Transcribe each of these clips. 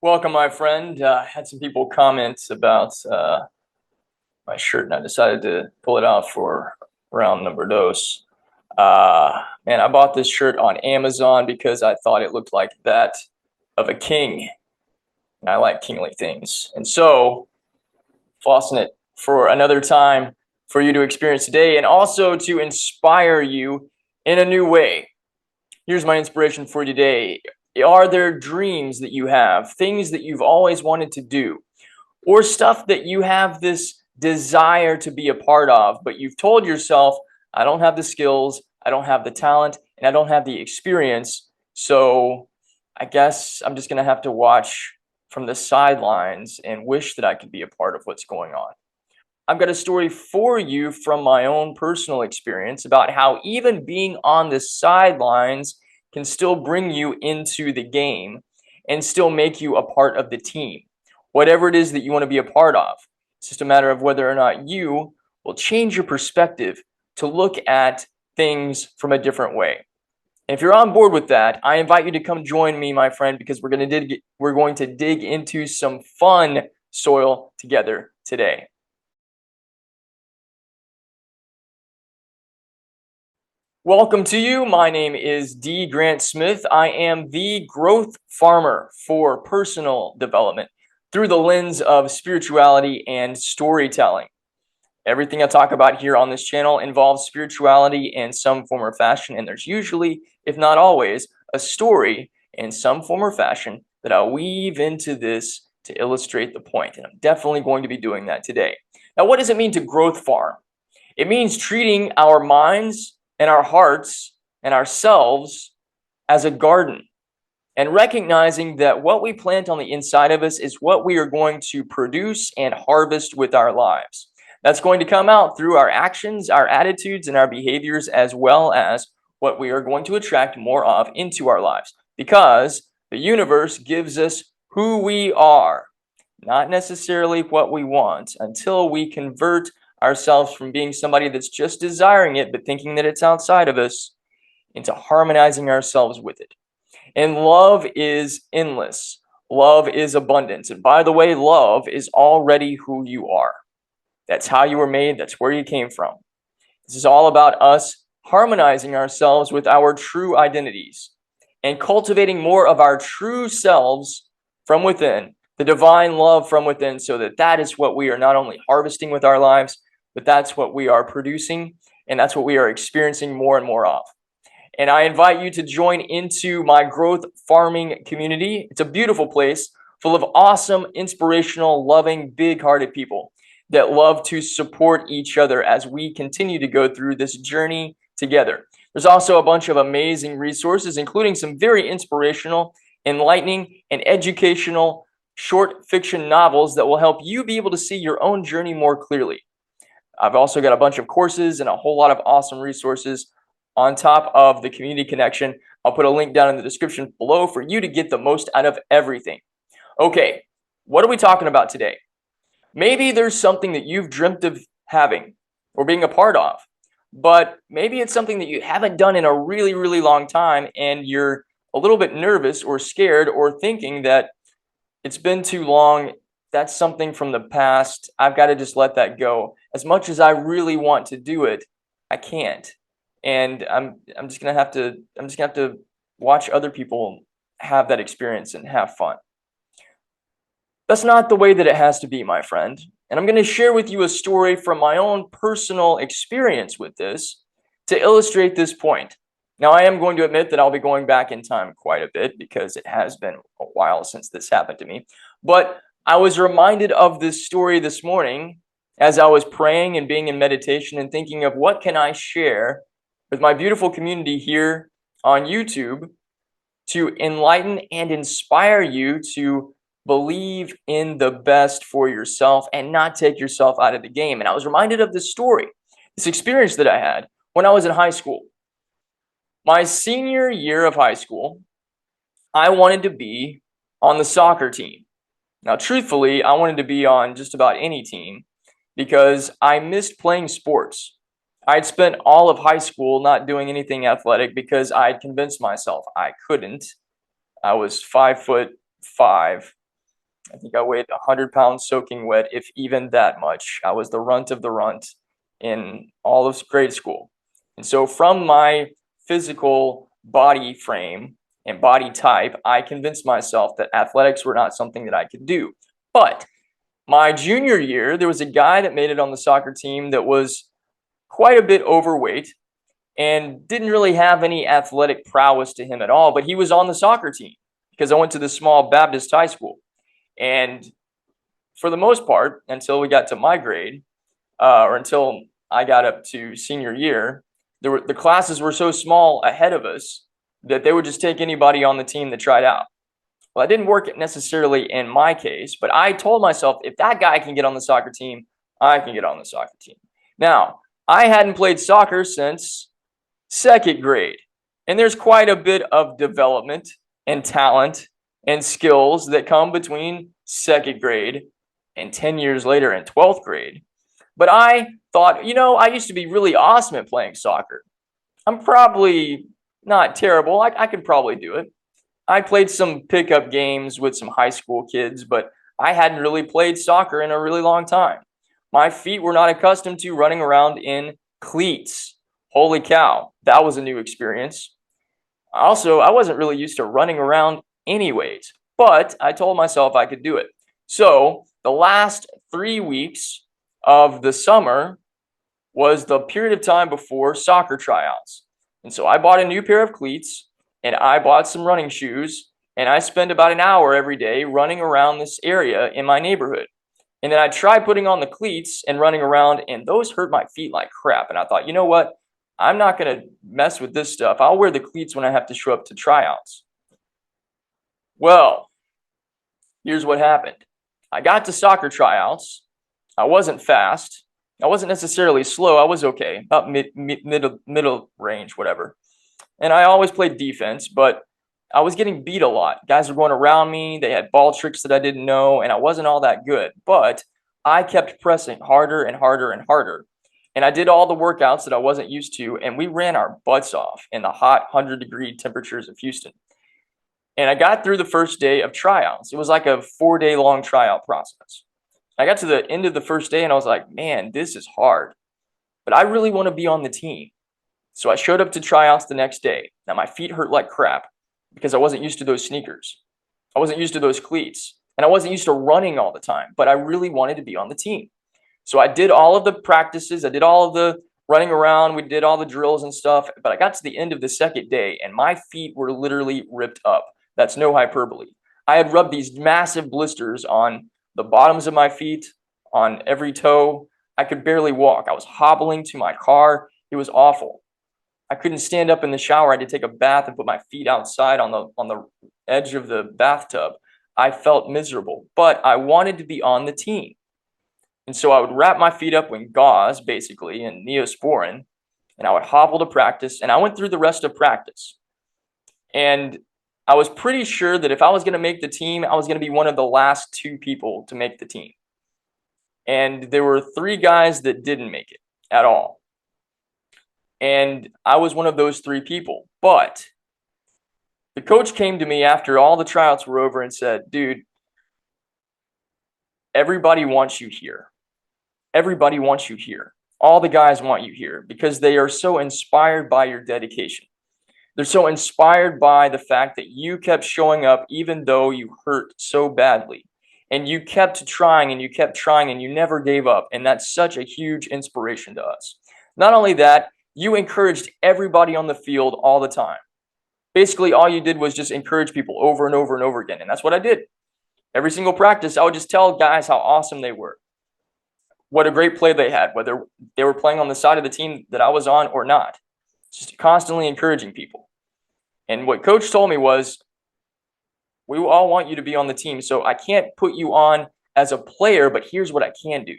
Welcome, my friend. Had some people comment about my shirt, and I decided to pull it out for round number dos. Man, I bought this shirt on Amazon because I thought it looked like that of a king, and I like kingly things. And so, flossing it for another time for you to experience today, and also to inspire you in a new way. Here's my inspiration for today. Are there dreams that you have, things that you've always wanted to do, or stuff that you have this desire to be a part of, but you've told yourself, I don't have the skills, I don't have the talent, and I don't have the experience, so I guess I'm just going to have to watch from the sidelines and wish that I could be a part of what's going on. I've got a story for you from my own personal experience about how even being on the sidelines can still bring you into the game and still make you a part of the team. Whatever it is that you want to be a part of, it's just a matter of whether or not you will change your perspective to look at things from a different way. And if you're on board with that, I invite you to come join me, my friend, because we're going to dig into some fun soil together today. Welcome to you. My name is D. Grant Smith. I am the growth farmer for personal development through the lens of spirituality and storytelling. Everything I talk about here on this channel involves spirituality in some form or fashion, and there's usually, if not always, a story in some form or fashion that I'll weave into this to illustrate the point, and I'm definitely going to be doing that today. Now, what does it mean to growth farm? It means treating our minds and our hearts and ourselves as a garden, and recognizing that what we plant on the inside of us is what we are going to produce and harvest with our lives. That's going to come out through our actions, our attitudes, and our behaviors, as well as what we are going to attract more of into our lives, because the universe gives us who we are, not necessarily what we want, until we convert ourselves from being somebody that's just desiring it but thinking that it's outside of us into harmonizing ourselves with it. And love is endless. Love is abundance. And by the way, love is already who you are. That's how you were made. That's where you came from. This is all about us harmonizing ourselves with our true identities and cultivating more of our true selves from within, the divine love from within, so that that is what we are not only harvesting with our lives, but that's what we are producing, and that's what we are experiencing more and more of. And I invite you to join into my growth farming community. It's a beautiful place full of awesome, inspirational, loving, big-hearted people that love to support each other as we continue to go through this journey together. There's also a bunch of amazing resources, including some very inspirational, enlightening, and educational short fiction novels that will help you be able to see your own journey more clearly. I've also got a bunch of courses and a whole lot of awesome resources on top of the community connection. I'll put a link down in the description below for you to get the most out of everything. Okay, what are we talking about today? Maybe there's something that you've dreamt of having or being a part of, but maybe it's something that you haven't done in a really, really long time, and you're a little bit nervous or scared or thinking that it's been too long. That's something from the past. I've got to just let that go. As much as I really want to do it, I can't. And I'm just gonna have to watch other people have that experience and have fun. That's not the way that it has to be, my friend. And I'm going to share with you a story from my own personal experience with this to illustrate this point. Now, I am going to admit that I'll be going back in time quite a bit because it has been a while since this happened to me. But I was reminded of this story this morning as I was praying and being in meditation and thinking of what can I share with my beautiful community here on YouTube to enlighten and inspire you to believe in the best for yourself and not take yourself out of the game. And I was reminded of this story, this experience that I had when I was in high school. My senior year of high school, I wanted to be on the soccer team. Now, truthfully, I wanted to be on just about any team because I missed playing sports. I'd spent all of high school not doing anything athletic because I'd convinced myself I couldn't. I was 5'5", I think I weighed 100 pounds soaking wet, if even that much. I was the runt of the runt in all of grade school. And so from my physical body frame and body type, I convinced myself that athletics were not something that I could do. But my junior year, there was a guy that made it on the soccer team that was quite a bit overweight and didn't really have any athletic prowess to him at all, but he was on the soccer team because I went to this small Baptist high school. And for the most part, until we got to my grade, or until I got up to senior year, the classes were so small ahead of us that they would just take anybody on the team that tried out. Well, that didn't work necessarily in my case, but I told myself, if that guy can get on the soccer team, I can get on the soccer team. Now, I hadn't played soccer since second grade, and there's quite a bit of development and talent and skills that come between second grade and 10 years later in 12th grade. But I thought, I used to be really awesome at playing soccer. I'm probably not terrible. I could probably do it. I played some pickup games with some high school kids, but I hadn't really played soccer in a really long time. My feet were not accustomed to running around in cleats. Holy cow, that was a new experience. Also, I wasn't really used to running around anyways, but I told myself I could do it. So the last 3 weeks of the summer was the period of time before soccer tryouts. And so I bought a new pair of cleats and I bought some running shoes, and I spent about an hour every day running around this area in my neighborhood. And then I tried putting on the cleats and running around, and those hurt my feet like crap. And I thought, you know what? I'm not going to mess with this stuff. I'll wear the cleats when I have to show up to tryouts. Well, here's what happened. I got to soccer tryouts. I wasn't fast. I wasn't necessarily slow. I was okay, about middle range, whatever. And I always played defense, but I was getting beat a lot. Guys were going around me. They had ball tricks that I didn't know, and I wasn't all that good. But I kept pressing harder and harder and harder. And I did all the workouts that I wasn't used to, and we ran our butts off in the hot 100-degree temperatures of Houston. And I got through the first day of tryouts. It was like a 4-day-long tryout process. I got to the end of the first day, and I was like, man, this is hard. But I really want to be on the team. So I showed up to tryouts the next day. Now my feet hurt like crap because I wasn't used to those sneakers. I wasn't used to those cleats. And I wasn't used to running all the time. But I really wanted to be on the team. So I did all of the practices. I did all of the running around. We did all the drills and stuff. But I got to the end of the second day, and my feet were literally ripped up. That's no hyperbole. I had rubbed these massive blisters on the bottoms of my feet, on every toe. I could barely walk. I was hobbling to my car. It was awful. I couldn't stand up in the shower. I had to take a bath and put my feet outside on the edge of the bathtub. I felt miserable, but I wanted to be on the team. And so I would wrap my feet up in gauze, basically, and Neosporin, and I would hobble to practice, and I went through the rest of practice. And I was pretty sure that if I was going to make the team, I was going to be one of the last 2 people to make the team. And there were 3 guys that didn't make it at all. And I was one of those 3 people. But the coach came to me after all the tryouts were over and said, dude, everybody wants you here. Everybody wants you here. All the guys want you here because they are so inspired by your dedication. They're so inspired by the fact that you kept showing up even though you hurt so badly. And you kept trying and you kept trying and you never gave up. And that's such a huge inspiration to us. Not only that, you encouraged everybody on the field all the time. Basically, all you did was just encourage people over and over and over again. And that's what I did. Every single practice, I would just tell guys how awesome they were. What a great play they had, whether they were playing on the side of the team that I was on or not. Just constantly encouraging people. And what coach told me was, we all want you to be on the team, so I can't put you on as a player, but here's what I can do.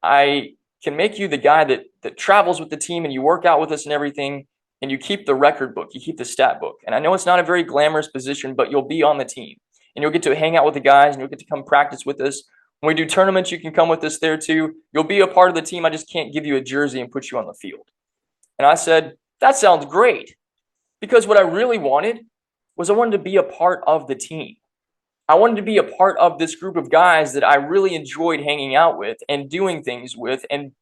I can make you the guy that travels with the team and you work out with us and everything, and you keep the record book, you keep the stat book. And I know it's not a very glamorous position, but you'll be on the team. And you'll get to hang out with the guys, and you'll get to come practice with us. When we do tournaments, you can come with us there too. You'll be a part of the team. I just can't give you a jersey and put you on the field. And I said, that sounds great. Because what I really wanted was I wanted to be a part of the team. I wanted to be a part of this group of guys that I really enjoyed hanging out with and doing things with and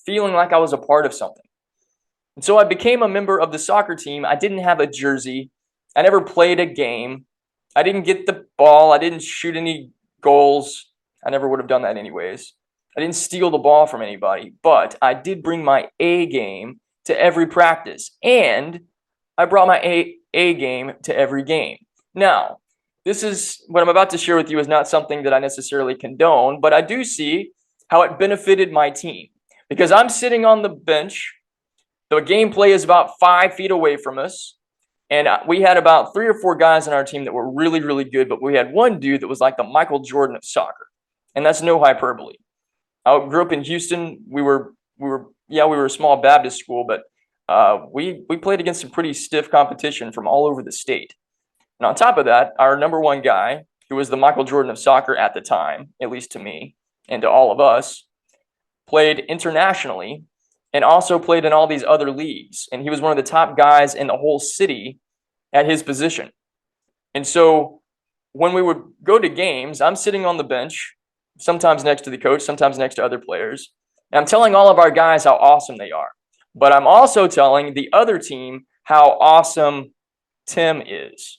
feeling like I was a part of something. And so I became a member of the soccer team. I didn't have a jersey. I never played a game. I didn't get the ball. I didn't shoot any goals. I never would have done that anyways. I didn't steal the ball from anybody, but I did bring my A game to every practice, and I brought my A game to every game. Now, this is what I'm about to share with you is not something that I necessarily condone, but I do see how it benefited my team because I'm sitting on the bench. The gameplay is about 5 feet away from us. And we had about 3 or 4 guys on our team that were really, really good. But we had one dude that was like the Michael Jordan of soccer. And that's no hyperbole. I grew up in Houston. We were a small Baptist school, but we played against some pretty stiff competition from all over the state. And on top of that, our number one guy, who was the Michael Jordan of soccer at the time, at least to me and to all of us, played internationally and also played in all these other leagues. And he was one of the top guys in the whole city at his position. And so when we would go to games, I'm sitting on the bench, sometimes next to the coach, sometimes next to other players. And I'm telling all of our guys how awesome they are. But I'm also telling the other team how awesome Tim is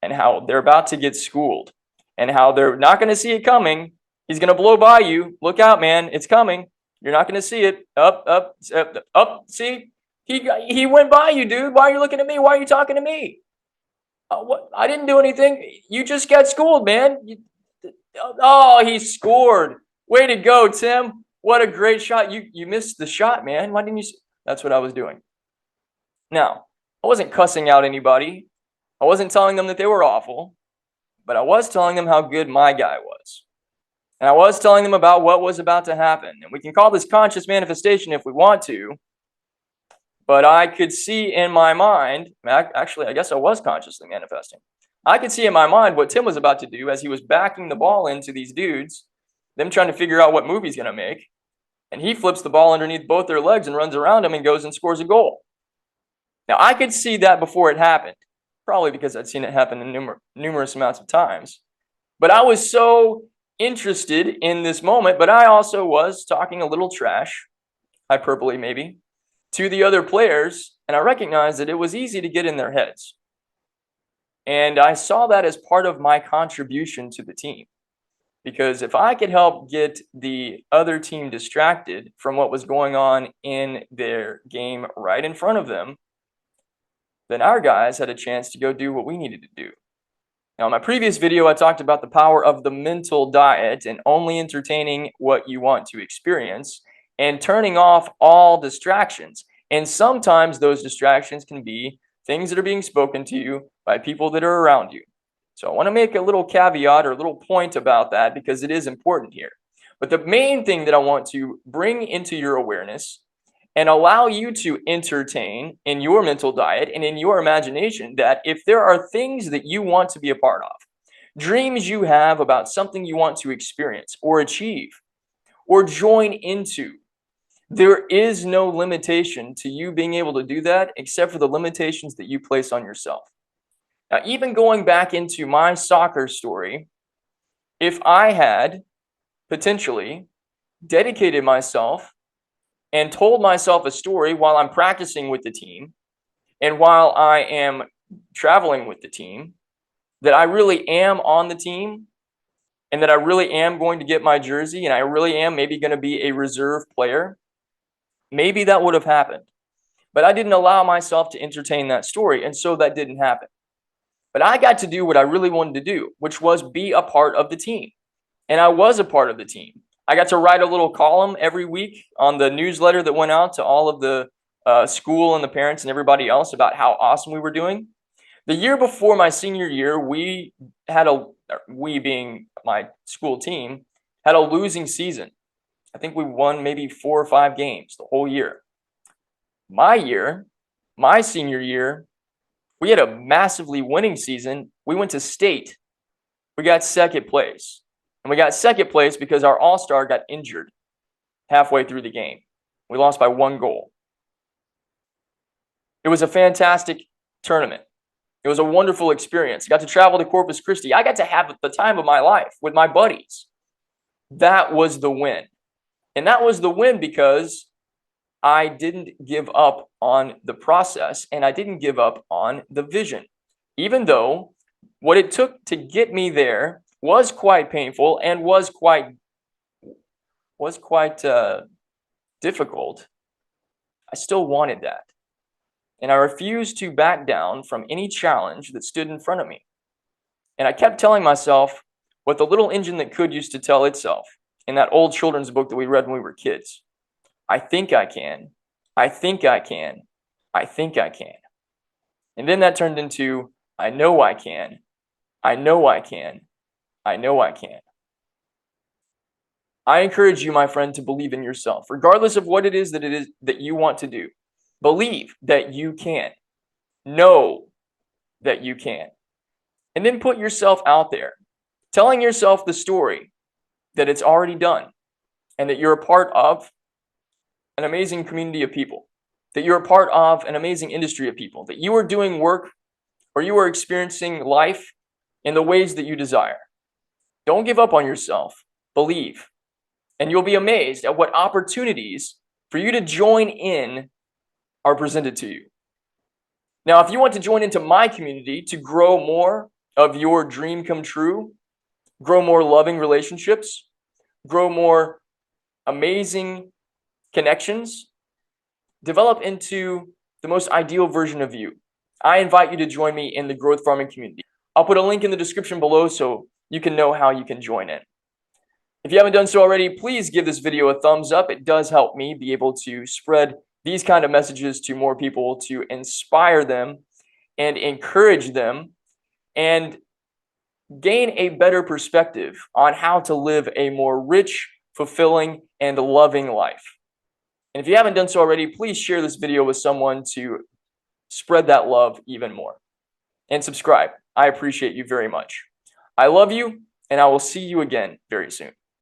and how they're about to get schooled and how they're not going to see it coming. He's going to blow by you. Look out, man. It's coming. You're not going to see it. Up. See, he went by you, dude. Why are you looking at me? Why are you talking to me? What? I didn't do anything. You just got schooled, man. Oh, he scored. Way to go, Tim. What a great shot. You missed the shot, man. Why didn't you? That's what I was doing. Now, I wasn't cussing out anybody. I wasn't telling them that they were awful, but I was telling them how good my guy was. And I was telling them about what was about to happen. And we can call this conscious manifestation if we want to. But I could see in my mind, actually, I guess I was consciously manifesting. I could see in my mind what Tim was about to do as he was backing the ball into these dudes, them trying to figure out what move he's going to make. And he flips the ball underneath both their legs and runs around him and goes and scores a goal. Now, I could see that before it happened, probably because I'd seen it happen in numerous amounts of times. But I was so interested in this moment, but I also was talking a little trash, hyperbole maybe, to the other players, and I recognized that it was easy to get in their heads. And I saw that as part of my contribution to the team. Because if I could help get the other team distracted from what was going on in their game right in front of them, then our guys had a chance to go do what we needed to do. Now, in my previous video, I talked about the power of the mental diet and only entertaining what you want to experience and turning off all distractions. And sometimes those distractions can be things that are being spoken to you by people that are around you. So I want to make a little caveat or a little point about that because it is important here. But the main thing that I want to bring into your awareness and allow you to entertain in your mental diet and in your imagination that if there are things that you want to be a part of, dreams you have about something you want to experience or achieve or join into, there is no limitation to you being able to do that except for the limitations that you place on yourself. Now, even going back into my soccer story, if I had potentially dedicated myself and told myself a story while I'm practicing with the team and while I am traveling with the team, that I really am on the team and that I really am going to get my jersey and I really am maybe going to be a reserve player, maybe that would have happened. But I didn't allow myself to entertain that story, and so that didn't happen. But I got to do what I really wanted to do, which was be a part of the team. And I was a part of the team. I got to write a little column every week on the newsletter that went out to all of the school and the parents and everybody else about how awesome we were doing. The year before my senior year, we being my school team, had a losing season. I think we won maybe 4 or 5 games the whole year. My senior year, we had a massively winning season. We went to state. We got second place. And we got second place because our all-star got injured halfway through the game. We lost by 1 goal. It was a fantastic tournament. It was a wonderful experience. I got to travel to Corpus Christi. I got to have the time of my life with my buddies. That was the win. And that was the win because I didn't give up on the process and I didn't give up on the vision. Even though what it took to get me there was quite painful and was quite difficult, I still wanted that. And I refused to back down from any challenge that stood in front of me. And I kept telling myself what the little engine that could used to tell itself in that old children's book that we read when we were kids. I think I can. I think I can. I think I can. And then that turned into, I know I can. I know I can. I know I can. I encourage you, my friend, to believe in yourself, regardless of what it is that you want to do. Believe that you can. Know that you can. And then put yourself out there, telling yourself the story that it's already done and that you're a part of an amazing community of people, that you're a part of an amazing industry of people, that you are doing work or you are experiencing life in the ways that you desire. Don't give up on yourself. Believe. And you'll be amazed at what opportunities for you to join in are presented to you. Now, if you want to join into my community to grow more of your dream come true, grow more loving relationships, grow more amazing connections, develop into the most ideal version of you, I invite you to join me in the growth farming community. I'll put a link in the description below so you can know how you can join in. If you haven't done so already, please give this video a thumbs up. It does help me be able to spread these kind of messages to more people, to inspire them and encourage them and gain a better perspective on how to live a more rich, fulfilling, and loving life. And if you haven't done so already, please share this video with someone to spread that love even more. And subscribe. I appreciate you very much. I love you, and I will see you again very soon.